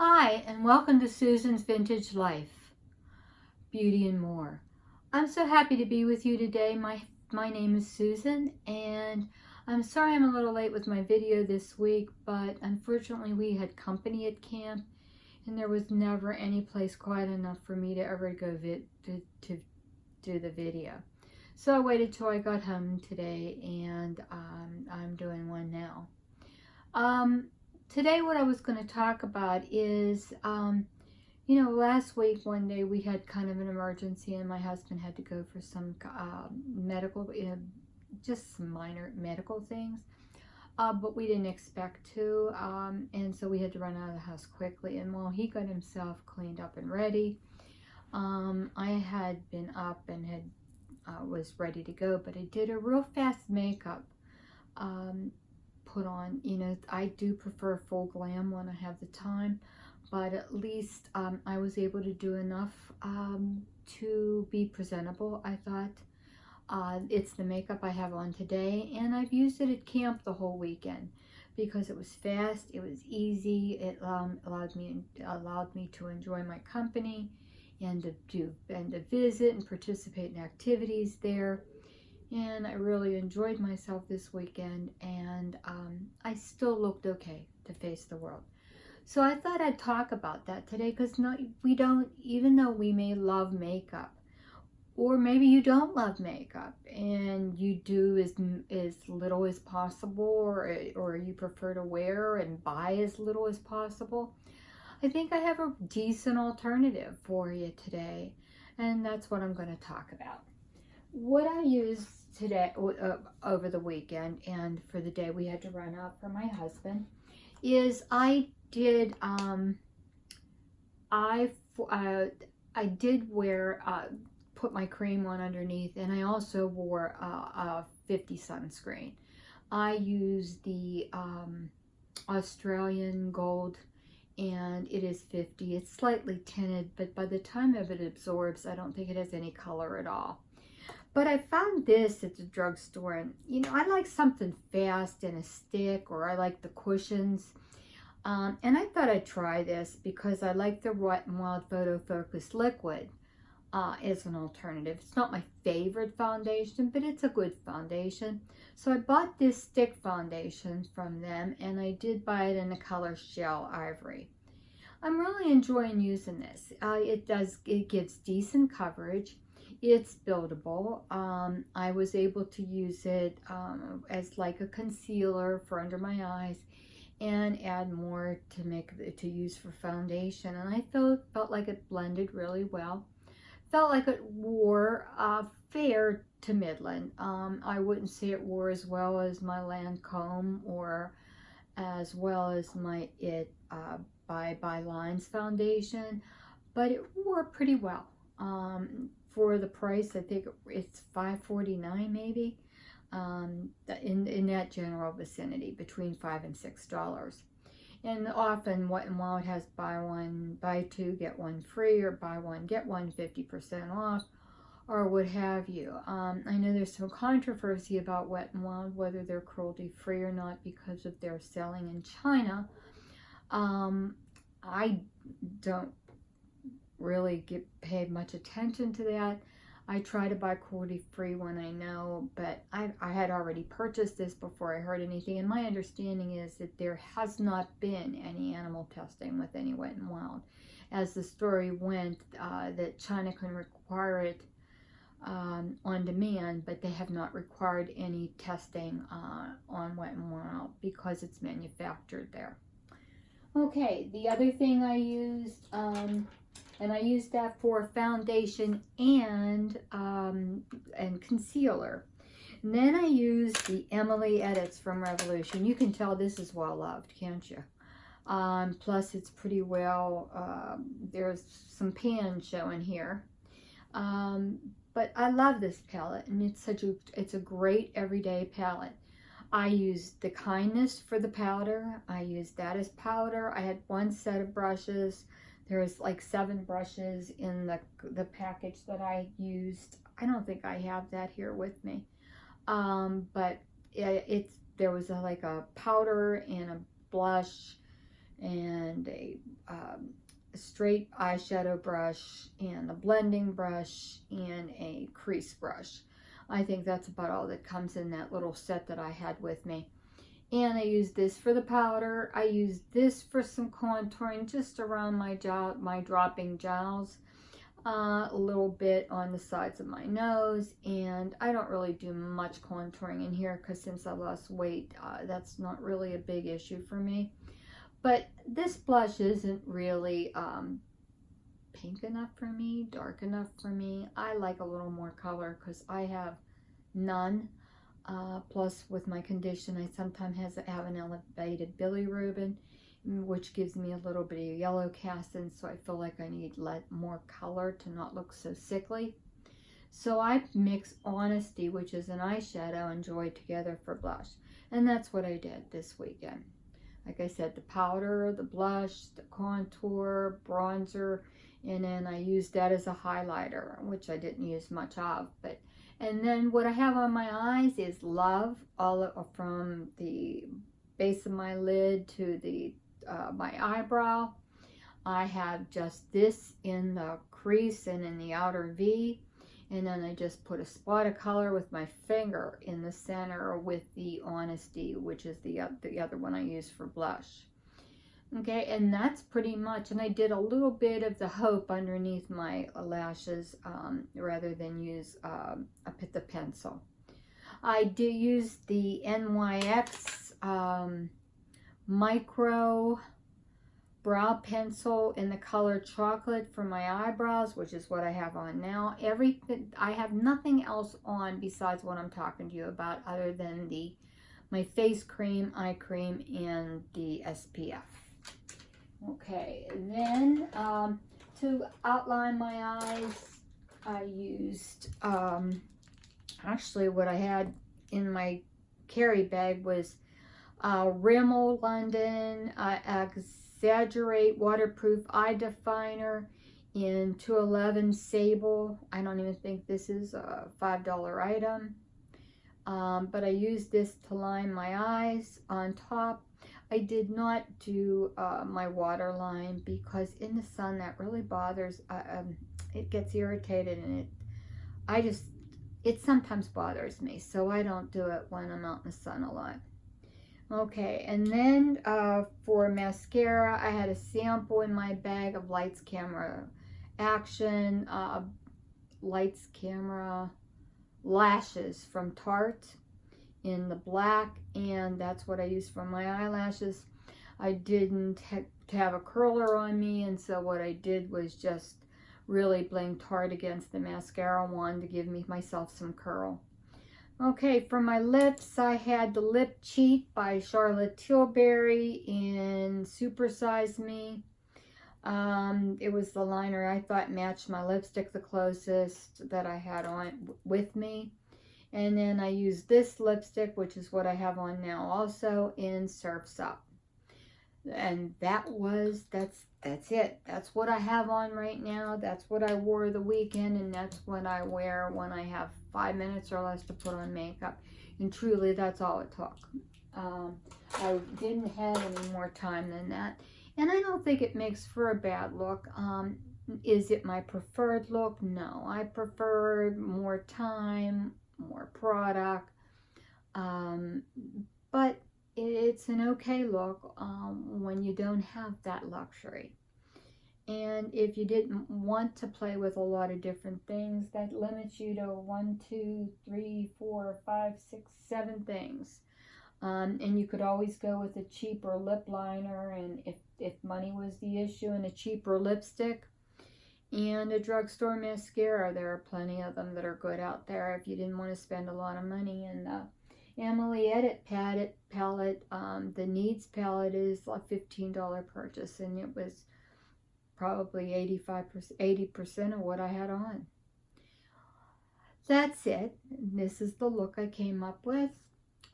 Hi, and welcome to Susan's Vintage Life, Beauty and More. I'm so happy to be with you today. My name is Susan, and I'm sorry I'm a little late with my video this week, but unfortunately we had company at camp, and there was never any place quiet enough for me to ever go to do the video. So I waited till I got home today, and I'm doing one now. Today what I was going to talk about is, last week, one day we had kind of an emergency and my husband had to go for some medical, just some minor medical things, but we didn't expect to, and so we had to run out of the house quickly. And while he got himself cleaned up and ready, I had been up and was ready to go, but I did a real fast makeup. Put on, I do prefer full glam when I have the time, but at least I was able to do enough to be presentable. I thought it's the makeup I have on today, and I've used it at camp the whole weekend because it was fast, it was easy, it allowed me to enjoy my company and to visit and participate in activities there. And I really enjoyed myself this weekend, and I still looked okay to face the world. So I thought I'd talk about that today, because we don't, even though we may love makeup, or maybe you don't love makeup and you do as little as possible, or you prefer to wear and buy as little as possible, I think I have a decent alternative for you today, and that's what I'm going to talk about. What I used today, over the weekend, and for the day we had to run out for my husband, is I did put my cream on underneath, and I also wore a 50 sunscreen. I used the Australian Gold, and it is 50. It's slightly tinted, but by the time of it absorbs, I don't think it has any color at all. But I found this at the drugstore, and I like something fast and a stick, or I like the cushions. And I thought I'd try this because I like the Wet n Wild Photo Focus Liquid as an alternative. It's not my favorite foundation, but it's a good foundation. So I bought this stick foundation from them, and I did buy it in the color Shell Ivory. I'm really enjoying using this. It gives decent coverage. It's buildable. I was able to use it as like a concealer for under my eyes, and add more to use for foundation. And I felt like it blended really well. Felt like it wore fair to Midland. I wouldn't say it wore as well as my Lancome, or as well as my by Lines foundation, but it wore pretty well. For the price, I think it's $5.49 maybe, in that general vicinity, between $5 and $6. And often Wet n Wild has buy two, get one free, or buy one, get one 50% off, or what have you. I know there's some controversy about Wet n Wild, whether they're cruelty free or not, because of their selling in China. I don't really get paid much attention to that. I try to buy cruelty free when I know, but I had already purchased this before I heard anything, and my understanding is that there has not been any animal testing with any Wet n Wild. As the story went, that China can require it on demand, but they have not required any testing on Wet n Wild because it's manufactured there. Okay, the other thing I used, and I used that for foundation and concealer. And then I used the Emily Edits from Revolution. You can tell this is well loved, can't you? Plus it's pretty well, there's some pan showing here. But I love this palette, and it's a great everyday palette. I used the Kindness for the powder. I used that as powder. I had one set of brushes. There was like 7 brushes in the package that I used. I don't think I have that here with me. But there was like a powder and a blush and a straight eyeshadow brush and a blending brush and a crease brush. I think that's about all that comes in that little set that I had with me. And I use this for the powder. I use this for some contouring just around my dropping jowls. A little bit on the sides of my nose. And I don't really do much contouring in here because since I lost weight, that's not really a big issue for me. But this blush isn't really pink enough for me, dark enough for me. I like a little more color because I have none. Plus, with my condition, I sometimes have an elevated bilirubin, which gives me a little bit of yellow casting, so I feel like I need more color to not look so sickly. So I mix Honesty, which is an eyeshadow, and Joy together for blush. And that's what I did this weekend. Like I said, the powder, the blush, the contour, bronzer, and then I used that as a highlighter, which I didn't use much of. And then what I have on my eyes is Love, all from the base of my lid to the my eyebrow. I have just this in the crease and in the outer V. And then I just put a spot of color with my finger in the center with the Honesty, which is the other one I use for blush. Okay, and that's pretty much, and I did a little bit of the Hope underneath my lashes rather than use the pencil. I did use the NYX micro brow pencil in the color chocolate for my eyebrows, which is what I have on now. I have nothing else on besides what I'm talking to you about other than my face cream, eye cream, and the SPF. Okay, then to outline my eyes, I used, actually what I had in my carry bag was Rimmel London Exaggerate Waterproof Eye Definer in 211 Sable. I don't even think this is a $5 item. But I used this to line my eyes on top. I did not do my waterline because in the sun that really bothers, it gets irritated, and it sometimes bothers me, so I don't do it when I'm out in the sun a lot. Okay, and then for mascara, I had a sample in my bag of Lights Camera Action, Lights Camera Lashes from Tarte in the black, and that's what I used for my eyelashes. I didn't have a curler on me, and so what I did was just really blame Tarte against the mascara wand to give myself some curl. Okay, for my lips, I had the Lip Cheat by Charlotte Tilbury in Super Size Me. It was the liner I thought matched my lipstick the closest that I had on with me. And then I used this lipstick, which is what I have on now also, in Surf's Up. And that's it. That's what I have on right now. That's what I wore the weekend, and that's what I wear when I have 5 minutes or less to put on makeup. And truly, that's all it took. I didn't have any more time than that. And I don't think it makes for a bad look. Is it my preferred look? No. I prefer more time, more product. But it's an okay look when you don't have that luxury. And if you didn't want to play with a lot of different things, that limits you to 1, 2, 3, 4, 5, 6, 7 things. And you could always go with a cheaper lip liner, and if money was the issue, and a cheaper lipstick and a drugstore mascara. There are plenty of them that are good out there if you didn't want to spend a lot of money. And Emily Edit palette, the Needs palette is a $15 purchase, and it was probably 80% of what I had on. That's it. This is the look I came up with.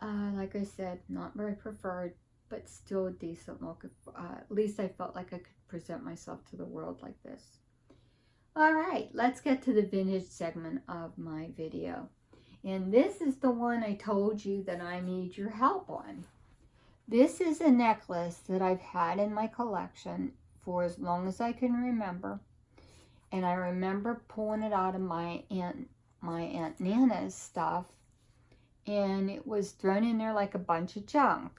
Like I said, not very preferred, but still a decent look. At least I felt like I could present myself to the world like this. All right, let's get to the vintage segment of my video. And this is the one I told you that I need your help on. This is a necklace that I've had in my collection for as long as I can remember. And I remember pulling it out of my Aunt Nana's stuff, and it was thrown in there like a bunch of junk.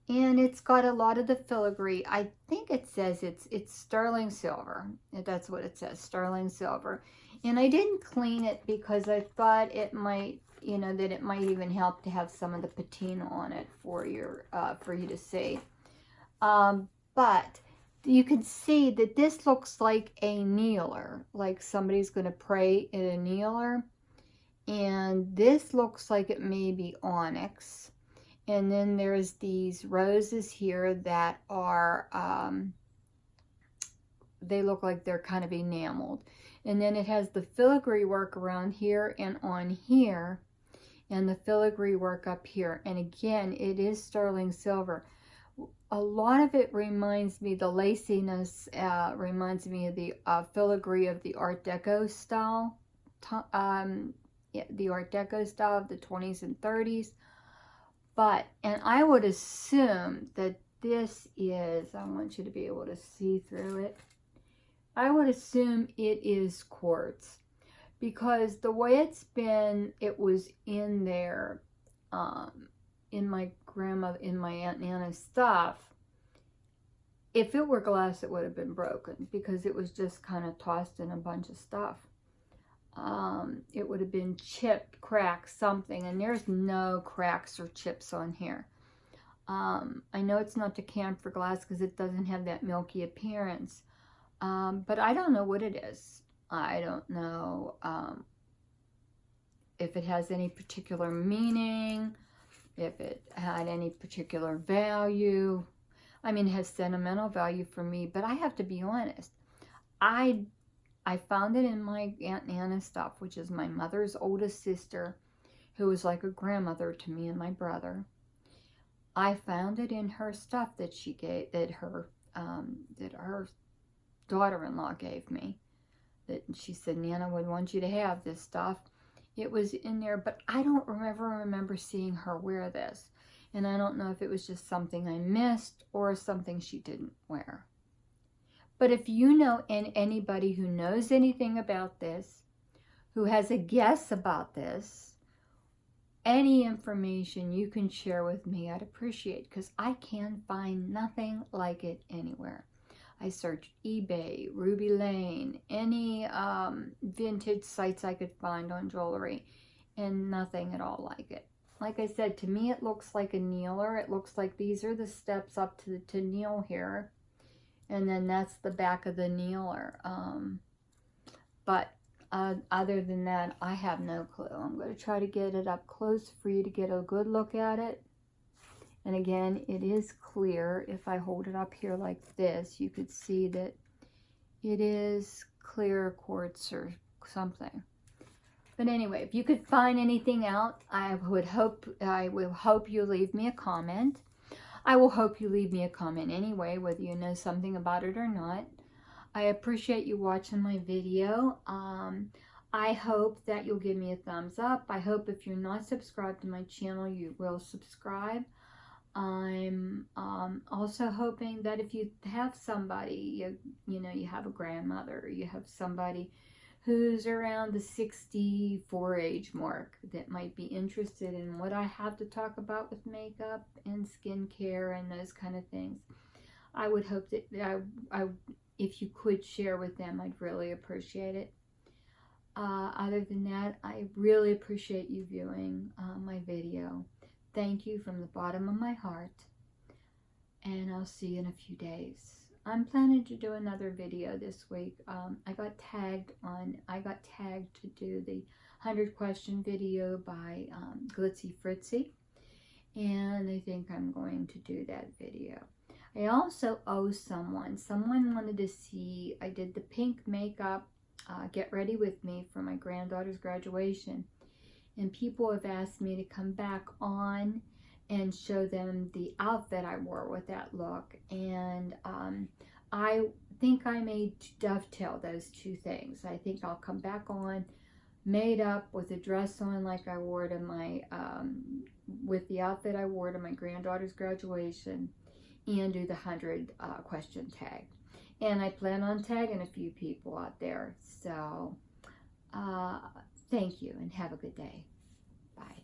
And it's got a lot of the filigree. I think it says it's sterling silver. That's what it says, sterling silver. And I didn't clean it because I thought it might, you know, that it might even help to have some of the patina on it for you to see. But you can see that this looks like a kneeler, like somebody's going to pray in a kneeler. And this looks like it may be onyx. And then there's these roses here that are, they look like they're kind of enameled. And then it has the filigree work around here and on here, and the filigree work up here. And again, it is sterling silver. A lot of it reminds me, the laciness reminds me of the filigree of the Art Deco style, the Art Deco style of the 20s and 30s. But, and I would assume that this is, I want you to be able to see through it. I would assume it is quartz, because the way it's been, it was in there, in my Aunt Nana's stuff. If it were glass, it would have been broken, because it was just kind of tossed in a bunch of stuff. It would have been chipped, cracked, something, and there's no cracks or chips on here. I know it's not decant for glass because it doesn't have that milky appearance, but I don't know what it is. I don't know if it has any particular meaning, if it had any particular value. I mean, it has sentimental value for me, but I have to be honest. I found it in my Aunt Nana's stuff, which is my mother's oldest sister, who was like a grandmother to me and my brother. I found it in her stuff that she gave, that her daughter-in-law gave me. That she said, Nana would want you to have this stuff. It was in there, but I don't remember seeing her wear this. And I don't know if it was just something I missed or something she didn't wear. But if you know anybody who knows anything about this, who has a guess about this, any information you can share with me, I'd appreciate, because I can find nothing like it anywhere. I searched eBay, Ruby Lane, any vintage sites I could find on jewelry, and nothing at all like it. Like I said, to me it looks like a kneeler. It looks like these are the steps up to kneel here. And then that's the back of the kneeler. But other than that, I have no clue. I'm going to try to get it up close for you to get a good look at it. And again, it is clear. If I hold it up here like this, you could see that it is clear quartz or something. But anyway, if you could find anything out, I will hope you leave me a comment. I will hope you leave me a comment anyway, whether you know something about it or not. I appreciate you watching my video. I hope that you'll give me a thumbs up. I hope if you're not subscribed to my channel, you will subscribe. I'm also hoping that if you have somebody, you know, you have a grandmother, you have somebody who's around the 64 age mark that might be interested in what I have to talk about with makeup and skincare and those kind of things. I would hope that if you could share with them, I'd really appreciate it. Other than that, I really appreciate you viewing my video. Thank you from the bottom of my heart, and I'll see you in a few days. I'm planning to do another video this week. I got tagged to do the 100 question video by Glitzy Fritzy, and I think I'm going to do that video. I also owe someone wanted to see, I did the pink makeup get ready with me for my granddaughter's graduation, and people have asked me to come back on and show them the outfit I wore with that look. And I think I may dovetail those two things. I think I'll come back on made up with a dress on like I wore to my, with the outfit I wore to my granddaughter's graduation. and do the 100 question tag. And I plan on tagging a few people out there. So thank you and have a good day. Bye.